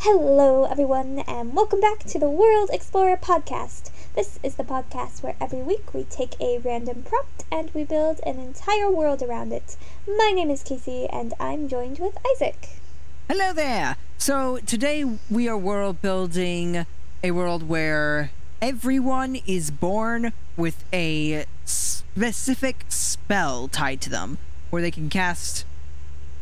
Hello, everyone, and welcome back to the World Explorer podcast. This is the podcast where every week we take a random prompt and we build an entire world around it. My name is Cassie, and I'm joined with Isaac. Hello there! So today we are world building a world where everyone is born with a specific spell tied to them, where they can cast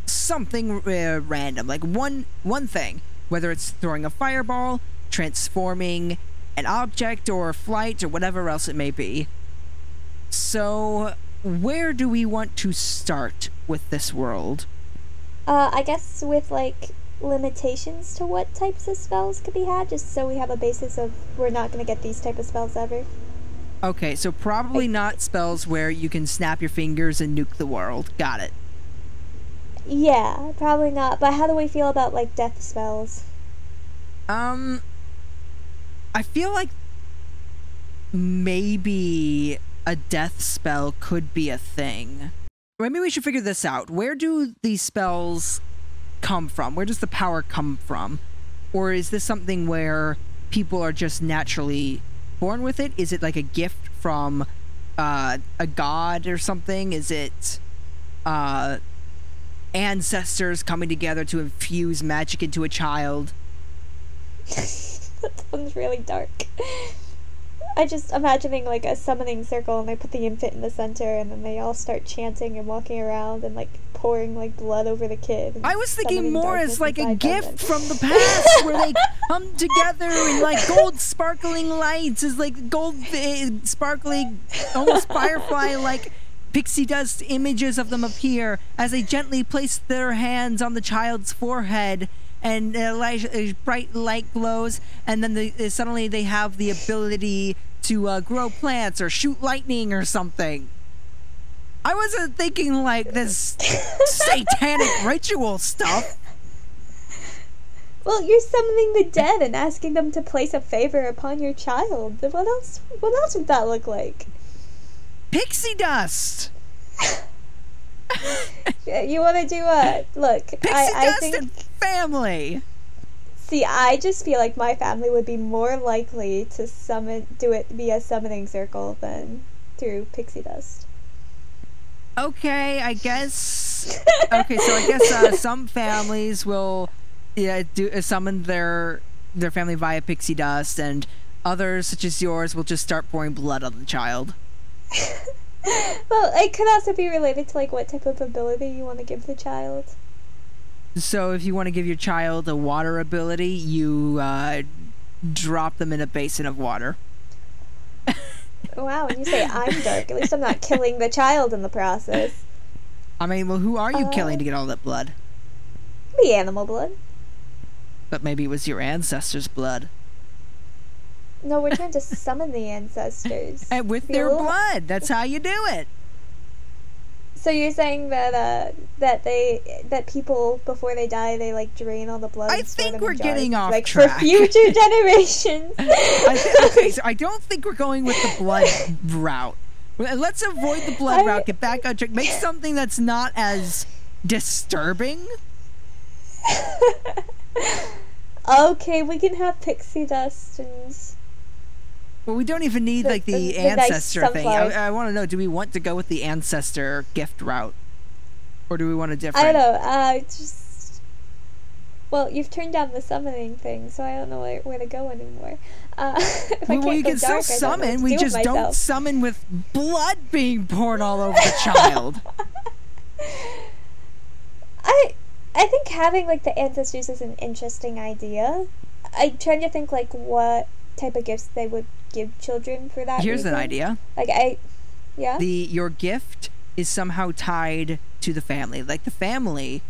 something random, like one thing. Whether it's throwing a fireball, transforming an object, or flight, or whatever else it may be. So, where do we want to start with this world? I guess with, limitations to what types of spells could be had, just so we have a basis of we're not going to get these type of spells ever. Okay, so probably not spells where you can snap your fingers and nuke the world. Got it. Yeah, probably not. But how do we feel about, death spells? I feel like maybe a death spell could be a thing. Maybe we should figure this out. Where do these spells come from? Where does the power come from? Or is this something where people are just naturally born with it? Is it like a gift from a god or something? Is it ancestors coming together to infuse magic into a child? That sounds really dark. I just imagining a summoning circle, and they put the infant in the center, and then they all start chanting and walking around and pouring blood over the kid. I was thinking more as a gift from the past, where they come together in gold sparkling lights, as gold sparkling, almost firefly pixie dust images of them appear as they gently place their hands on the child's forehead, and bright light glows, and then suddenly they have the ability to grow plants or shoot lightning or something. I wasn't thinking this satanic ritual stuff. Well, you're summoning the dead and asking them to place a favor upon your child. What else would that look like? Pixie dust! You want to do look, Pixie I dust think... and family! See, I just feel like my family would be more likely to do it via summoning circle than through pixie dust. Okay, I guess... Okay, so I guess some families will summon their family via pixie dust, and others, such as yours, will just start pouring blood on the child. Well, it could also be related to what type of ability you want to give the child. So if you want to give your child a water ability, you drop them in a basin of water. Wow, when you say I'm dark, at least I'm not killing the child in the process. I mean, well, who are you killing to get all that blood? The animal blood. But maybe it was your ancestors' blood. No, we're trying to summon the ancestors. And with their blood. That's how you do it. So you're saying that that people before they die, they drain all the blood. I think we're in getting jars, off track for future generations. Okay, so I don't think we're going with the blood route. Let's avoid the blood route. Get back on track. Make something that's not as disturbing. Okay, we can have pixie dust and... Well, we don't even need the ancestor thing. I want to know, do we want to go with the ancestor gift route? Or do we want a different... I don't know, well, you've turned down the summoning thing, so I don't know where to go anymore. Well, you can still summon, we just don't summon with blood being poured all over the child. I think having, the ancestors is an interesting idea. I'm trying to think, what type of gifts they would give children for that Here's reason. An idea. Yeah? Your gift is somehow tied to the family. The family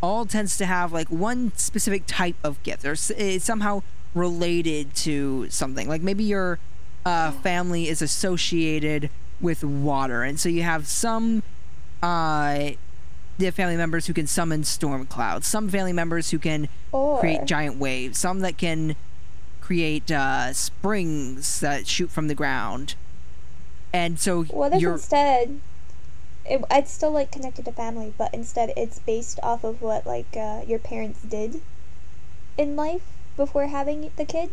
all tends to have, one specific type of gift. Or it's somehow related to something. Maybe your family is associated with water. And so you have some family members who can summon storm clouds. Some family members who can create giant waves. Some that can create springs that shoot from the ground. And so what if instead I'd still connected to family, but instead it's based off of what your parents did in life, before having the kid?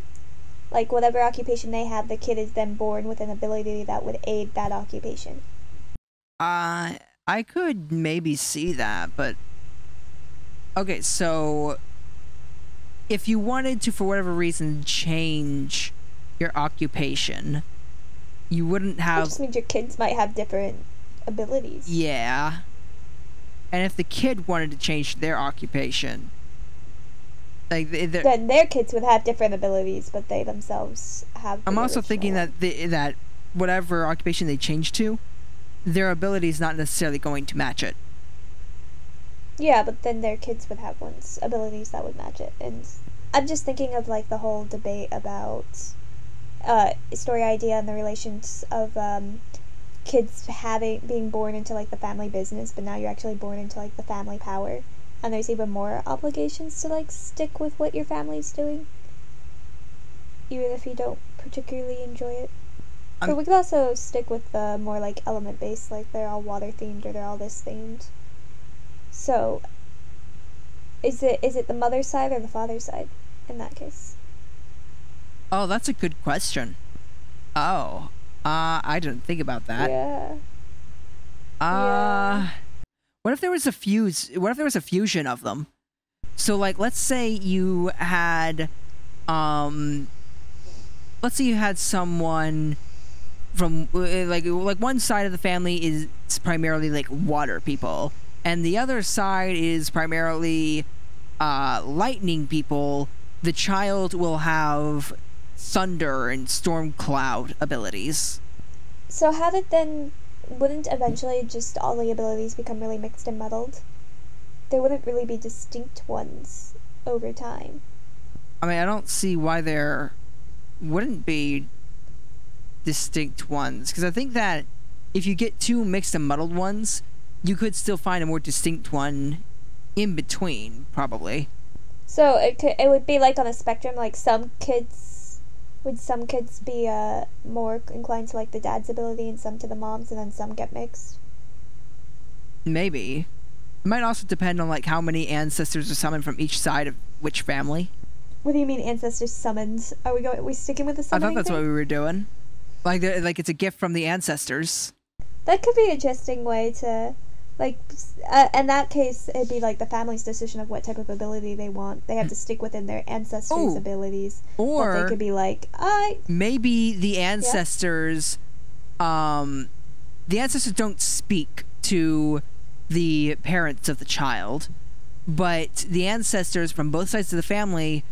Like, whatever occupation they have, the kid is then born with an ability that would aid that occupation. I could maybe see that, but... Okay, so... If you wanted to, for whatever reason, change your occupation, you wouldn't have... That just means your kids might have different abilities. Yeah. And if the kid wanted to change their occupation... Like, then their kids would have different abilities, but they themselves have. I'm also thinking that that whatever occupation they change to, their ability is not necessarily going to match it. Yeah, but then their kids would have abilities that would match it, and I'm just thinking of like the whole debate about story idea and the relations of kids being born into like the family business, but now you're actually born into like the family power. And there's even more obligations to, like, stick with what your family's doing. Even if you don't particularly enjoy it. But we could also stick with the more, like, element-based, like, they're all water-themed or they're all this-themed. So, is it the mother's side or the father's side in that case? Oh, that's a good question. Oh. I didn't think about that. Yeah. Yeah. What if there was a fusion of them? So, like, let's say you had, someone from, like one side of the family is primarily, like, water people, and the other side is primarily, lightning people. The child will have thunder and storm cloud abilities. So wouldn't eventually just all the abilities become really mixed and muddled? There wouldn't really be distinct ones over time. I mean, I don't see why there wouldn't be distinct ones, because I think that if you get two mixed and muddled ones, you could still find a more distinct one in between, probably. So it would be like on a spectrum, like would some kids be more inclined to like the dad's ability and some to the mom's, and then some get mixed? Maybe. It might also depend on like how many ancestors are summoned from each side of which family. What do you mean ancestors summoned? Are we sticking with the summoning I thought that's thing? what we were doing. Like it's a gift from the ancestors. That could be an interesting way to, like, in that case, it'd be like the family's decision of what type of ability they want. They have to stick within their ancestors' abilities. Or but they could be like, maybe the ancestors, the ancestors don't speak to the parents of the child, but the ancestors from both sides of the family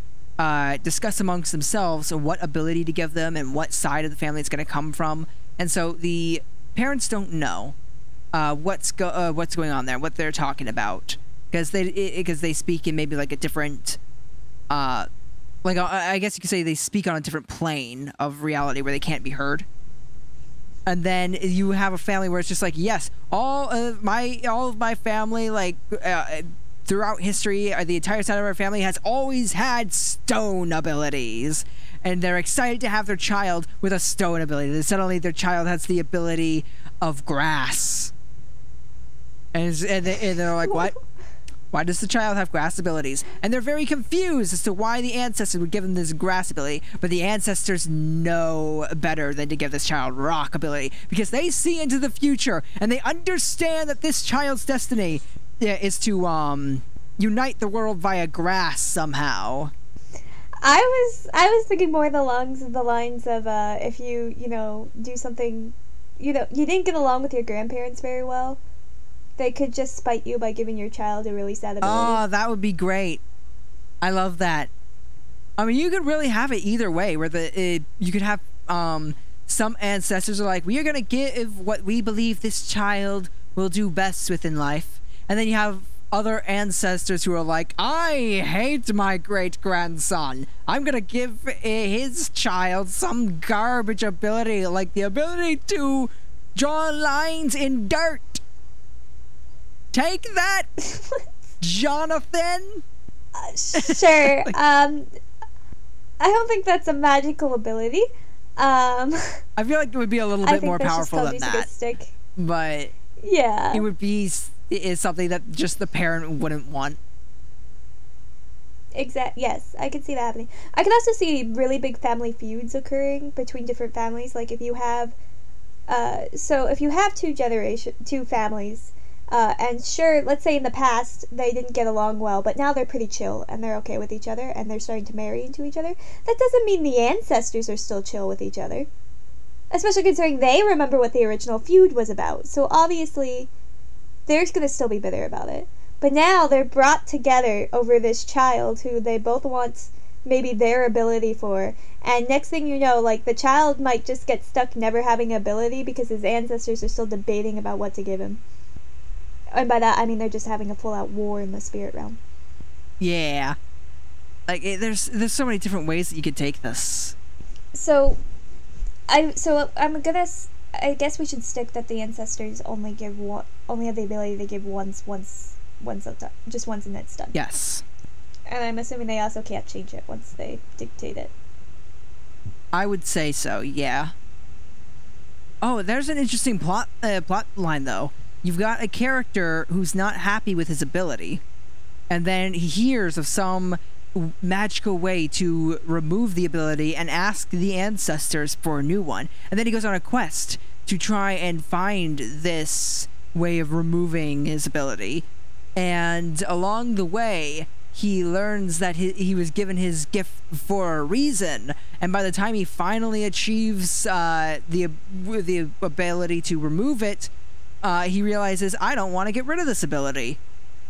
discuss amongst themselves what ability to give them and what side of the family it's going to come from, and so the parents don't know what's going on there, what they're talking about, because they speak in maybe like a different, like I guess you could say they speak on a different plane of reality where they can't be heard. And then you have a family where it's just like, yes, all of my family, like throughout history, the entire side of our family has always had stone abilities, and they're excited to have their child with a stone ability. Then suddenly their child has the ability of grass, and they're like, what? Why does the child have grass abilities? And they're very confused as to why the ancestors would give them this grass ability, but the ancestors know better than to give this child rock ability, because they see into the future, and they understand that this child's destiny is to unite the world via grass somehow. I was thinking more along the lines of if you do something, you didn't get along with your grandparents very well, they could just spite you by giving your child a really sad ability. Oh, that would be great. I love that. I mean, you could really have it either way, where you could have some ancestors are like, we are going to give what we believe this child will do best within life. And then you have other ancestors who are like, I hate my great-grandson. I'm going to give his child some garbage ability, like the ability to draw lines in dirt. Take that, Jonathan. Sure. I don't think that's a magical ability. I feel like it would be a little bit more powerful than that. Stick. But yeah, it would be something that just the parent wouldn't want. Yes, I can see that happening. I can also see really big family feuds occurring between different families. Like if you have, if you have two families, and sure, let's say in the past they didn't get along well, but now they're pretty chill and they're okay with each other and they're starting to marry into each other. That doesn't mean the ancestors are still chill with each other, especially considering they remember what the original feud was about. So obviously, they're gonna still be bitter about it. But now they're brought together over this child who they both want maybe their ability for. And next thing you know, like, the child might just get stuck never having ability because his ancestors are still debating about what to give him. And by that, I mean they're just having a full-out war in the spirit realm. Yeah. Like, there's so many different ways that you could take this. I guess we should stick that the ancestors only have the ability to give once just once and it's done. Yes. And I'm assuming they also can't change it once they dictate it. I would say so, yeah. Oh, there's an interesting plot line, though. You've got a character who's not happy with his ability, and then he hears of some magical way to remove the ability and ask the ancestors for a new one. And then he goes on a quest to try and find this way of removing his ability. And along the way, he learns that he was given his gift for a reason. And by the time he finally achieves the ability to remove it, he realizes, I don't want to get rid of this ability.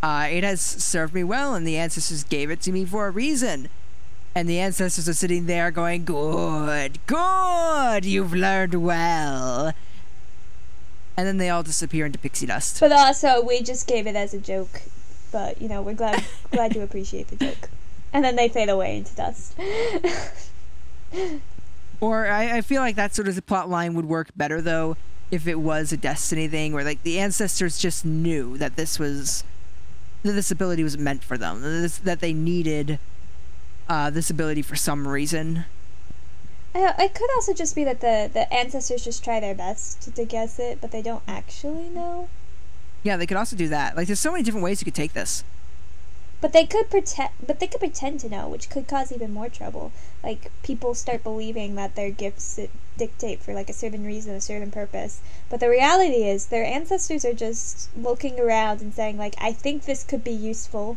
It has served me well, and the ancestors gave it to me for a reason. And the ancestors are sitting there going, good, you've learned well. And then they all disappear into pixie dust. But also, we just gave it as a joke. But, you know, we're glad you appreciate the joke. And then they fade away into dust. Or I feel like that sort of plot line would work better, though, if it was a Destiny thing, where, like, the ancestors just knew that this ability was meant for them, that they needed this ability for some reason. It could also just be that the ancestors just try their best to guess it, but they don't actually know. Yeah, they could also do that. Like, there's so many different ways you could take this. But they could pretend to know, which could cause even more trouble. Like, people start believing that their gifts dictate for, like, a certain reason, a certain purpose. But the reality is, their ancestors are just looking around and saying, like, I think this could be useful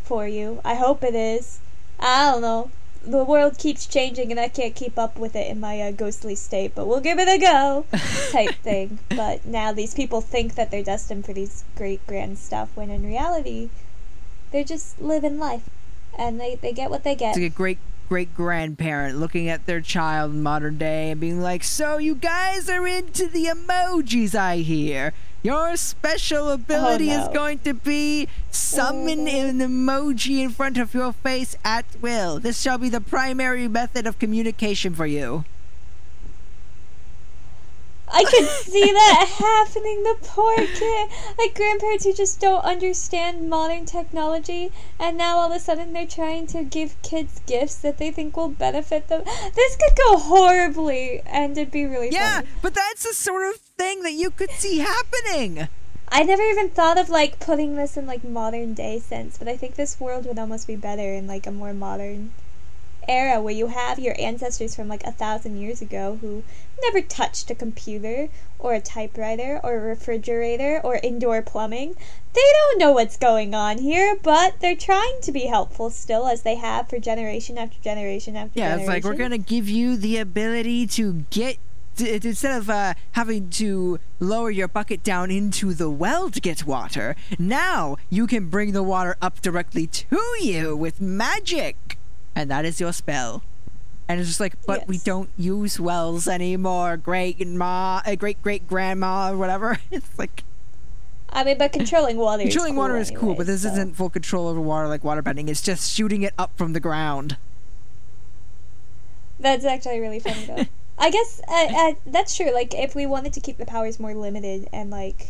for you. I hope it is. I don't know. The world keeps changing and I can't keep up with it in my ghostly state, but we'll give it a go, type thing. But now these people think that they're destined for these great grand stuff, when in reality, they're just living life. And they get what they get. It's like a great grandparent looking at their child in modern day and being like, so you guys are into the emojis, I hear. Your special ability is going to be summon an emoji in front of your face at will. This shall be the primary method of communication for you. I can see that happening, the poor kid. Like, grandparents who just don't understand modern technology, and now all of a sudden they're trying to give kids gifts that they think will benefit them. This could go horribly, and it'd be really funny. Yeah, but that's the sort of thing that you could see happening. I never even thought of, like, putting this in, like, modern day sense, but I think this world would almost be better in, like, a more modern era where you have your ancestors from, like, 1,000 years ago who never touched a computer or a typewriter or a refrigerator or indoor plumbing. They don't know what's going on here, but they're trying to be helpful still, as they have for generation after generation after generation. Yeah, it's like, we're gonna give you the ability to get instead of having to lower your bucket down into the well to get water, now you can bring the water up directly to you with magic. And that is your spell. And it's just like, but yes, we don't use wells anymore, great great grandma or whatever. It's like, I mean, but controlling water is cool, but this isn't full control over water like waterbending. It's just shooting it up from the ground. That's actually really funny, though. I guess that's true. Like, if we wanted to keep the powers more limited and, like,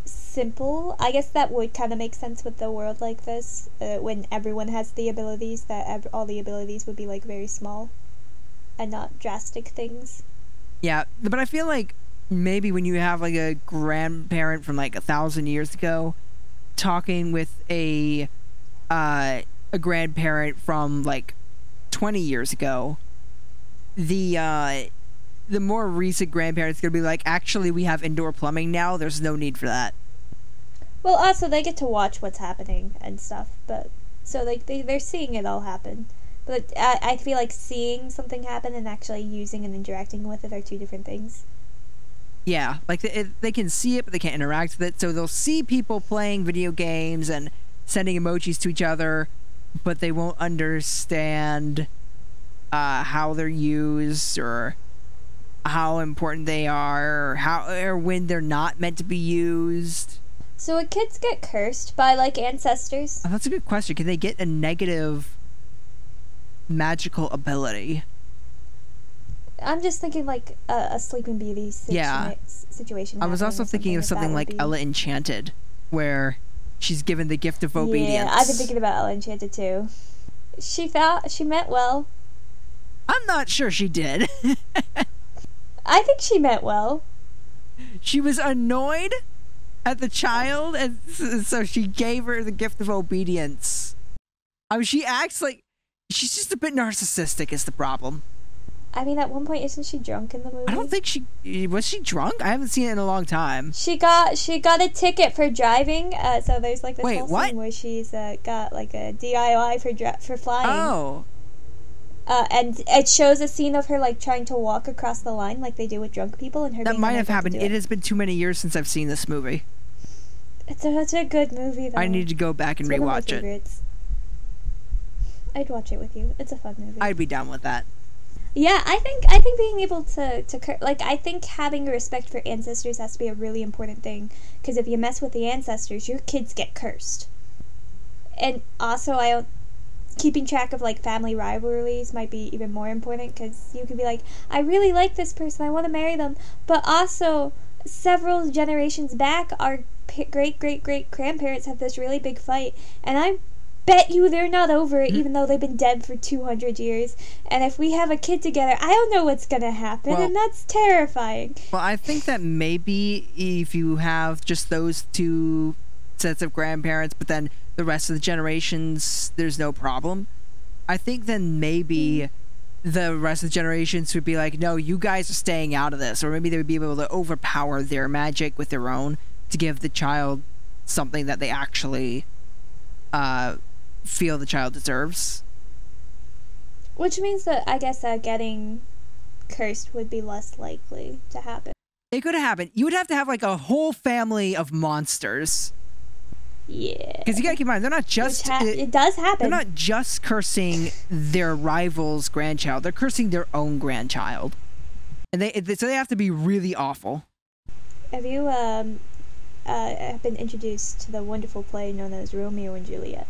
simple, I guess that would kind of make sense with the world like this, when everyone has the abilities, that all the abilities would be, like, very small and not drastic things. Yeah, but I feel like maybe when you have, like, a grandparent from, like, 1,000 years ago talking with a a grandparent from like 20 years ago, the more recent grandparents gonna be like, actually, we have indoor plumbing now. There's no need for that. Well, also they get to watch what's happening and stuff, but so like they're seeing it all happen. But I feel like seeing something happen and actually using and interacting with it are two different things. Yeah, like they can see it, but they can't interact with it. So they'll see people playing video games and sending emojis to each other, but they won't understand how they're used or how important they are, or when they're not meant to be used. So would kids get cursed by like ancestors? Oh, that's a good question. Can they get a negative magical ability? I'm just thinking like a Sleeping Beauty situation. I was also thinking of something like Ella Enchanted, where she's given the gift of obedience. Yeah, I've been thinking about Ella Enchanted too. She meant well. I'm not sure she did. I think she meant well. She was annoyed at the child, and so she gave her the gift of obedience. I mean, she acts like she's just a bit narcissistic is the problem. I mean, at one point, isn't she drunk in the movie? I don't think was she drunk? I haven't seen it in a long time. She got a ticket for driving. So there's like this whole what? scene where she's got like a DIY for flying. Oh. And it shows a scene of her like trying to walk across the line like they do with drunk people, and her. That might have happened. It has been too many years since I've seen this movie. It's such a good movie, though. I need to go back and rewatch it. I'd watch it with you. It's a fun movie. I'd be down with that. Yeah, I think being able to like, I think having respect for ancestors has to be a really important thing, because if you mess with the ancestors, your kids get cursed. And also, keeping track of like family rivalries might be even more important, because you could be like, I really like this person, I want to marry them, but also several generations back, our great grandparents had this really big fight, and I bet you they're not over it, even though they've been dead for 200 years. And if we have a kid together, I don't know what's gonna happen, and that's terrifying. Well, I think that maybe if you have just those two sets of grandparents, but then the rest of the generations, there's no problem. I think then maybe the rest of the generations would be like, no, you guys are staying out of this. Or maybe they would be able to overpower their magic with their own to give the child something that they actually feel the child deserves. Which means that I guess getting cursed would be less likely to happen. It could happen. You would have to have like a whole family of monsters. Yeah. Because you gotta keep in mind, they're not just... it does happen. They're not just cursing their rival's grandchild. They're cursing their own grandchild. And so they have to be really awful. Have you been introduced to the wonderful play known as Romeo and Juliet?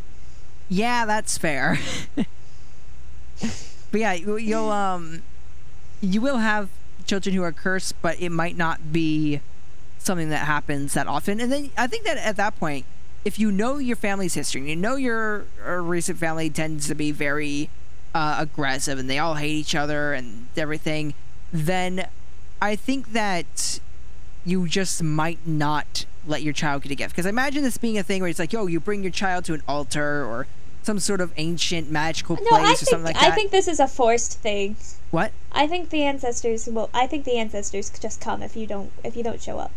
Yeah, that's fair. But yeah, you will have children who are cursed, but it might not be something that happens that often. And then I think that at that point, if you know your family's history, and you know your recent family tends to be very aggressive and they all hate each other and everything, then I think that you just might not let your child get a gift. Because imagine this being a thing where it's like, yo, you bring your child to an altar or some sort of ancient magical place or something like that. I think this is a forced thing. What? I think the ancestors just come if you don't show up.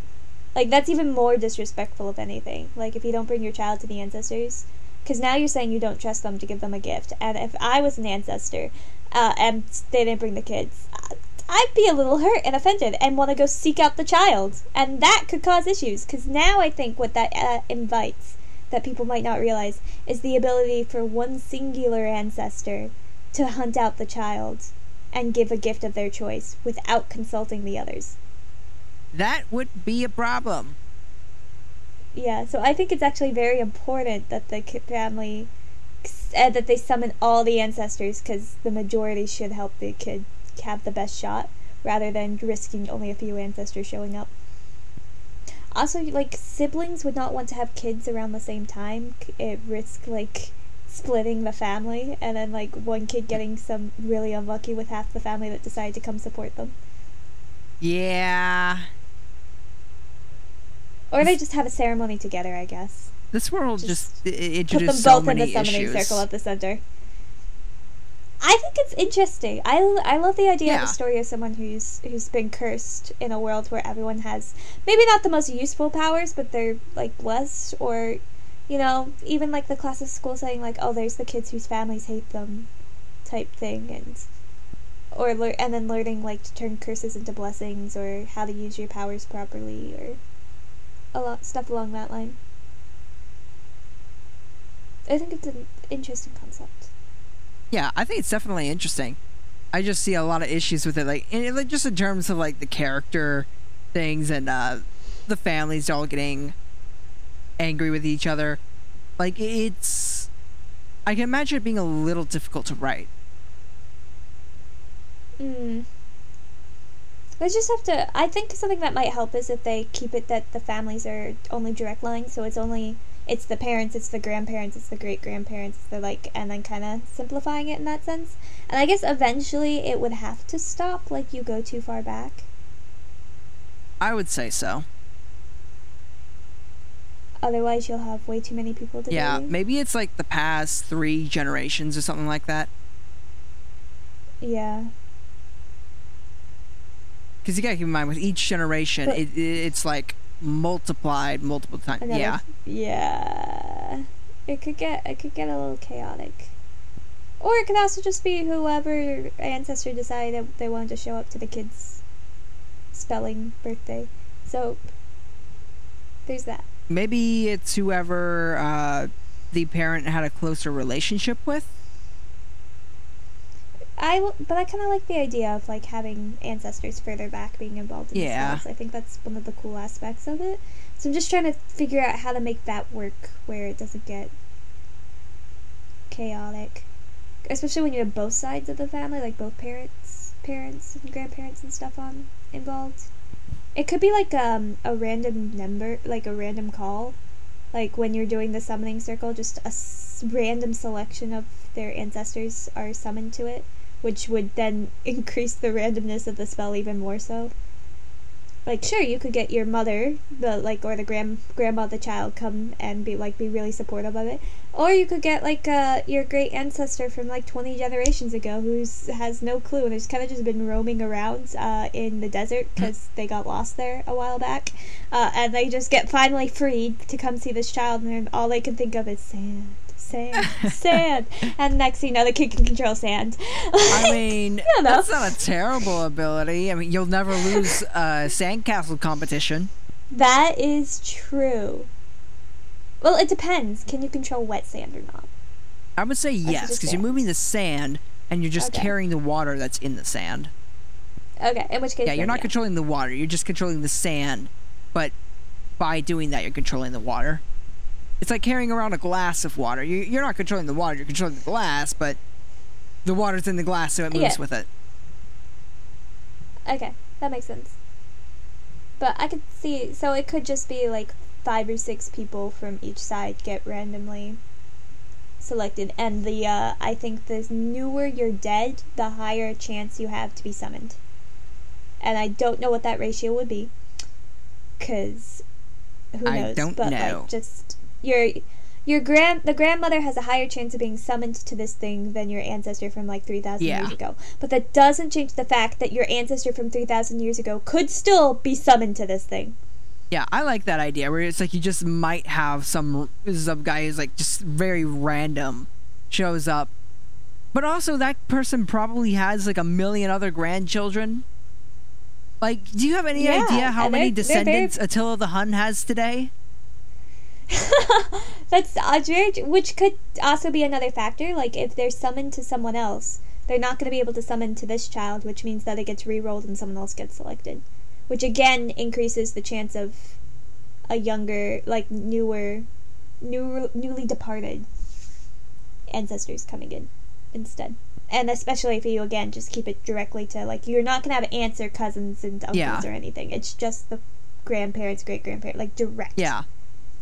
Like, that's even more disrespectful, if anything. Like, if you don't bring your child to the ancestors. Because now you're saying you don't trust them to give them a gift. And if I was an ancestor, and they didn't bring the kids, I'd be a little hurt and offended and want to go seek out the child. And that could cause issues. Because now I think what that invites, that people might not realize, is the ability for one singular ancestor to hunt out the child and give a gift of their choice without consulting the others. That would be a problem. Yeah, so I think it's actually very important that the family, that they summon all the ancestors, because the majority should help the kid have the best shot, rather than risking only a few ancestors showing up. Also, like, siblings would not want to have kids around the same time. It risks, like, splitting the family, and then, like, one kid getting some really unlucky with half the family that decided to come support them. Yeah. Or they just have a ceremony together, I guess. This world just put them introduced both so many in the summoning issues. circle at the center. I think it's interesting. I love the idea of a story of someone who's been cursed in a world where everyone has maybe not the most useful powers, but they're like blessed, or you know, even like the classic school saying like, oh, there's the kids whose families hate them, type thing, and then learning like to turn curses into blessings, or how to use your powers properly, or a lot stuff along that line. I think it's an interesting concept. Yeah, I think it's definitely interesting. I just see a lot of issues with it, like just in terms of like the character things and the families all getting angry with each other. Like it's, I can imagine it being a little difficult to write. They just have to. I think something that might help is if they keep it that the families are only direct lines, so it's the parents, it's the grandparents, it's the great grandparents, and then kind of simplifying it in that sense. And I guess eventually it would have to stop, like you go too far back. I would say so. Otherwise, you'll have way too many people debating. Yeah, maybe it's like the past 3 generations or something like that. Yeah. Because you gotta keep in mind, with each generation, it's like multiplied multiple times. Yeah. It could get a little chaotic. Or it could also just be whoever ancestor decided they wanted to show up to the kid's spelling birthday. So, there's that. Maybe it's whoever the parent had a closer relationship with. But I kind of like the idea of like having ancestors further back being involved in the spells. I think that's one of the cool aspects of it. So I'm just trying to figure out how to make that work where it doesn't get chaotic. Especially when you have both sides of the family, like both parents and grandparents and stuff involved. It could be like a random number, like a random call. Like when you're doing the summoning circle, just a random selection of their ancestors are summoned to it, which would then increase the randomness of the spell even more so. Like, sure, you could get your mother, or the grandma of the child come and be really supportive of it. Or you could get, your great ancestor from, 20 generations ago who has no clue and has kind of just been roaming around in the desert because they got lost there a while back. And they just get finally freed to come see this child, and all they can think of is sand. Sand. And next thing you know, the kid can control sand. I mean, that's not a terrible ability. I mean, you'll never lose a sandcastle competition. That is true. Well, it depends. Can you control wet sand or not? I would say yes, because you're moving the sand and you're just carrying the water that's in the sand. Okay, in which case... Yeah, you're not controlling the water. You're just controlling the sand. But by doing that, you're controlling the water. It's like carrying around a glass of water. You're not controlling the water, you're controlling the glass, but the water's in the glass, so it moves with it. Okay, that makes sense. But I could see, so it could just be 5 or 6 people from each side get randomly selected, and I think the newer you're dead, the higher chance you have to be summoned. And I don't know what that ratio would be, because who knows? I don't know. The grandmother has a higher chance of being summoned to this thing than your ancestor from 3,000 years ago. But that doesn't change the fact that your ancestor from 3,000 years ago could still be summoned to this thing. Yeah, I like that idea where it's like you just might have some guy who's just very random shows up. But also that person probably has a million other grandchildren. Do you have any idea how many descendants Attila the Hun has today? That's which could also be another factor. If they're summoned to someone else, they're not going to be able to summon to this child, which means that it gets re-rolled and someone else gets selected, which again increases the chance of a younger, newly departed ancestors coming in instead. And especially if you, again, just keep it directly to, you're not going to have aunts or cousins and uncles or anything. It's just the grandparents, great-grandparents, direct. Yeah.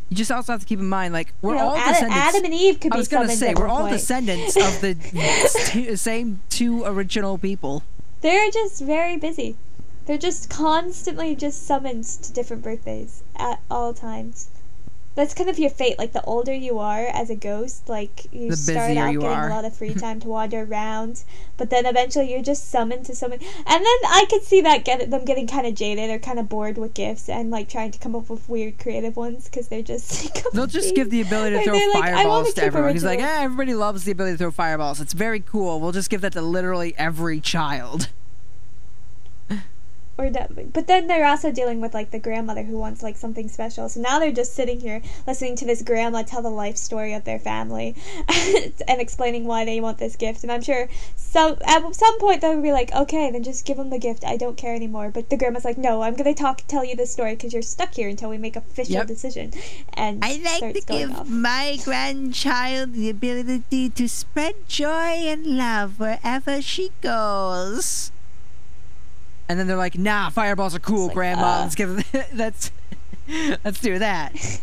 You just also have to keep in mind, we're all descendants... Adam and Eve could be summoned. I was going to say, we're all descendants of the same 2 original people. They're just very busy. They're just constantly just summoned to different birthdays at all times. That's kind of your fate. Like, the older you are as a ghost, like, you start out getting a lot of free time to wander around, but then eventually you're just summoned to someone. And then I could see that them getting kind of jaded or kind of bored with gifts and, like, trying to come up with weird creative ones because they're just they'll just give the ability to throw fireballs to everyone. He's like, everybody loves the ability to throw fireballs. It's very cool. We'll just give that to literally every child. But then they're also dealing with, like, the grandmother who wants, like, something special. So now they're just sitting here listening to this grandma tell the life story of their family and explaining why they want this gift. And I'm sure at some point they'll be like, okay, then just give them the gift. I don't care anymore. But the grandma's like, no, I'm going to tell you this story because you're stuck here until we make an official decision. And I like to give my grandchild the ability to spread joy and love wherever she goes. And then they're like, nah, fireballs are cool, like, Grandma. Let's give let's do that.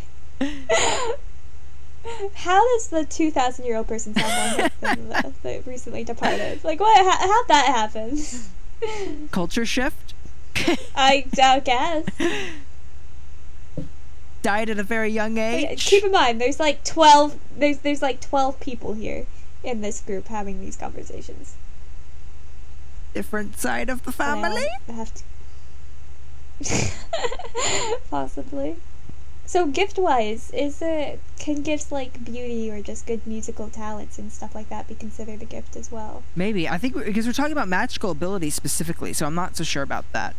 How does the 2,000-year-old person sound more than the recently departed? Like, what? How'd that happen? Culture shift? I guess. Died at a very young age. Keep in mind, there's like 12. There's like 12 people here in this group having these conversations. Different side of the family? I have to possibly. So gift-wise, can gifts like beauty or just good musical talents and stuff like that be considered a gift as well? Maybe. I think because we're talking about magical abilities specifically, so I'm not so sure about that.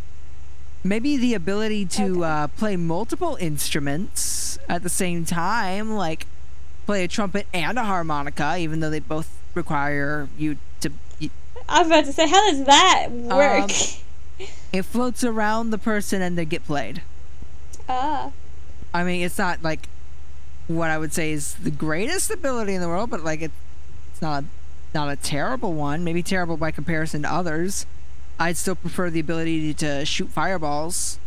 Maybe the ability to play multiple instruments at the same time, like play a trumpet and a harmonica, even though they both require you to... I was about to say, how does that work? It floats around the person and they get played. I mean, it's not like what I would say is the greatest ability in the world, but like it's not a terrible one. Maybe terrible by comparison to others. I'd still prefer the ability to shoot fireballs.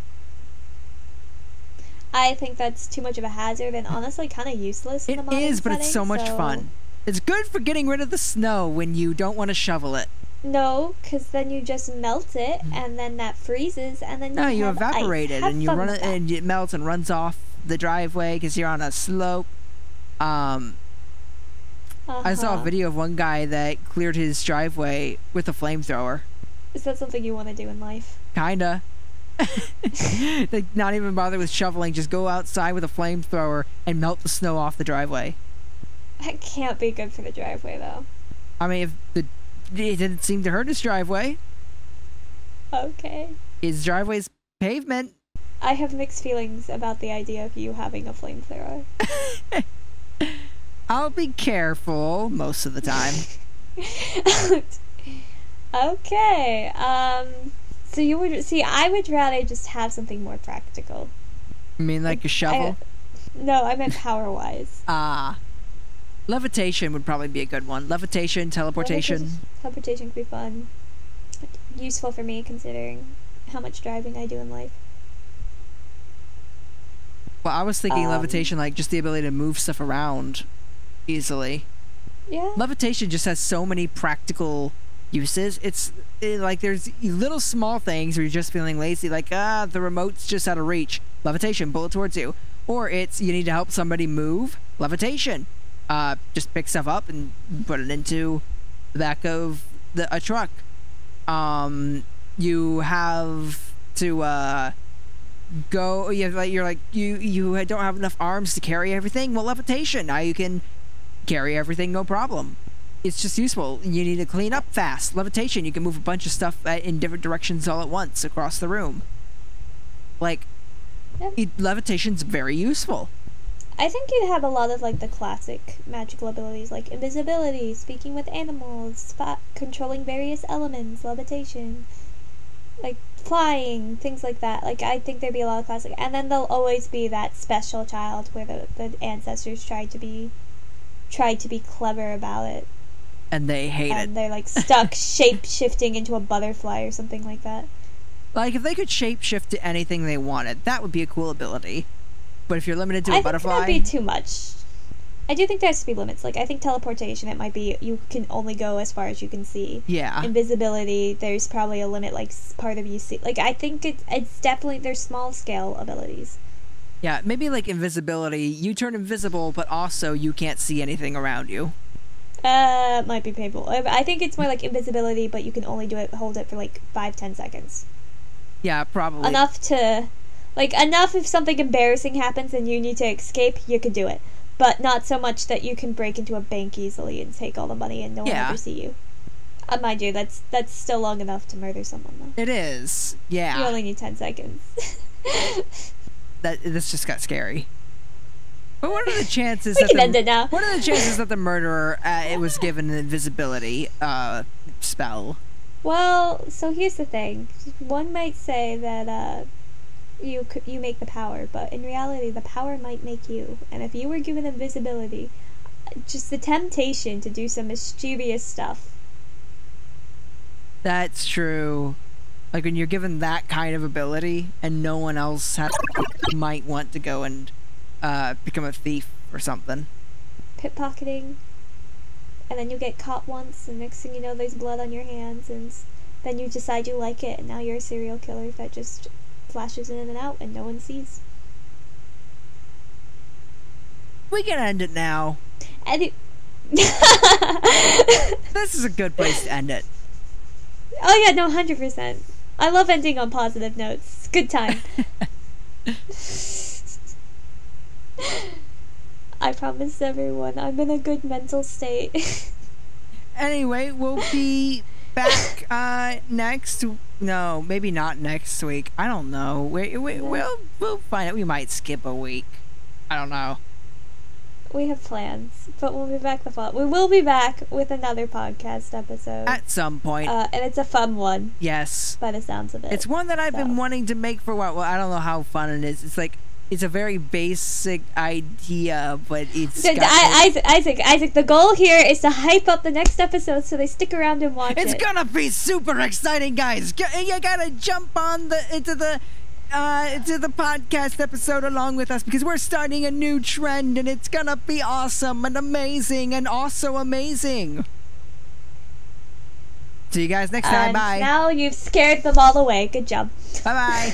I think that's too much of a hazard and honestly kind of useless in the modern setting. It is, but it's so much fun. It's good for getting rid of the snow when you don't want to shovel it. No, because then you just melt it, and then that freezes, and then you evaporate it, and you run it, and it melts and runs off the driveway because you're on a slope. I saw a video of one guy that cleared his driveway with a flamethrower. Is that something you want to do in life? Kinda. Like, not even bother with shoveling, just go outside with a flamethrower and melt the snow off the driveway. That can't be good for the driveway, though. I mean, it didn't seem to hurt his driveway. Okay. His driveway's pavement. I have mixed feelings about the idea of you having a flamethrower. I'll be careful most of the time. Okay. So you would I would rather just have something more practical. You mean like a shovel? No, I meant power-wise. Levitation would probably be a good one. Levitation, teleportation. Teleportation could be fun. Useful for me considering how much driving I do in life. Well, I was thinking levitation, like just the ability to move stuff around easily. Yeah. Levitation just has so many practical uses. Like there's little small things where you're just feeling lazy, like the remote's just out of reach. Levitation, pull it towards you. Or it's you need to help somebody move. Levitation. Just pick stuff up and put it into the back of a truck. You have to go. You don't have enough arms to carry everything. Well, levitation. Now you can carry everything, no problem. It's just useful. You need to clean up fast. Levitation. You can move a bunch of stuff in different directions all at once across the room. Like, levitation's very useful. I think you'd have a lot of, like, the classic magical abilities, like invisibility, speaking with animals, controlling various elements, levitation, like, flying, things like that. Like, I think there'd be a lot of classic. And then there'll always be that special child where the ancestors tried to be clever about it. And they hate it. And they're, like, stuck shape-shifting into a butterfly or something like that. Like, if they could shape-shift to anything they wanted, that would be a cool ability. But if you're limited to a butterfly... I think that'd be too much. I do think there has to be limits. Like, I think teleportation, it might be... You can only go as far as you can see. Yeah. Invisibility, there's probably a limit, like, part of you see... Like, I think it's definitely... There's small-scale abilities. Yeah, maybe like invisibility. You turn invisible, but also you can't see anything around you. Might be painful. I think it's more like invisibility, but you can only hold it for like 5-10 seconds. Yeah, probably. Enough if something embarrassing happens and you need to escape, you could do it. But not so much that you can break into a bank easily and take all the money and no one ever see you. Mind you, that's still long enough to murder someone, though. It is. Yeah. You only need 10 seconds. This just got scary. But what are the chances we can end it now. What are the chances that the murderer it was given an invisibility spell? Well, so here's the thing. One might say that you make the power, but in reality the power might make you. And if you were given invisibility, just the temptation to do some mischievous stuff. That's true. Like when you're given that kind of ability and no one else might want to go and become a thief or something. Pickpocketing. And then you get caught once, and next thing you know there's blood on your hands, and then you decide you like it, and now you're a serial killer that just flashes in and out and no one sees. We can end it now. And this is a good place to end it. Oh yeah, no, 100%. I love ending on positive notes. Good time. I promise everyone, I'm in a good mental state. Anyway, we'll be back next. No, maybe not next week. I don't know. We'll find out. We might skip a week. I don't know. We have plans, but we'll be back the fall. We will be back with another podcast episode at some point, and it's a fun one. Yes, by the sounds of it. It's one that I've been wanting to make for a while. Well, I don't know how fun it is. It's like it's a very basic idea, but it's Isaac. The goal here is to hype up the next episode so they stick around and watch it. It's gonna be super exciting, guys. You gotta jump on into the podcast episode along with us because we're starting a new trend and it's gonna be awesome and amazing and also amazing. See you guys next time. Bye. Now you've scared them all away. Good job. Bye bye.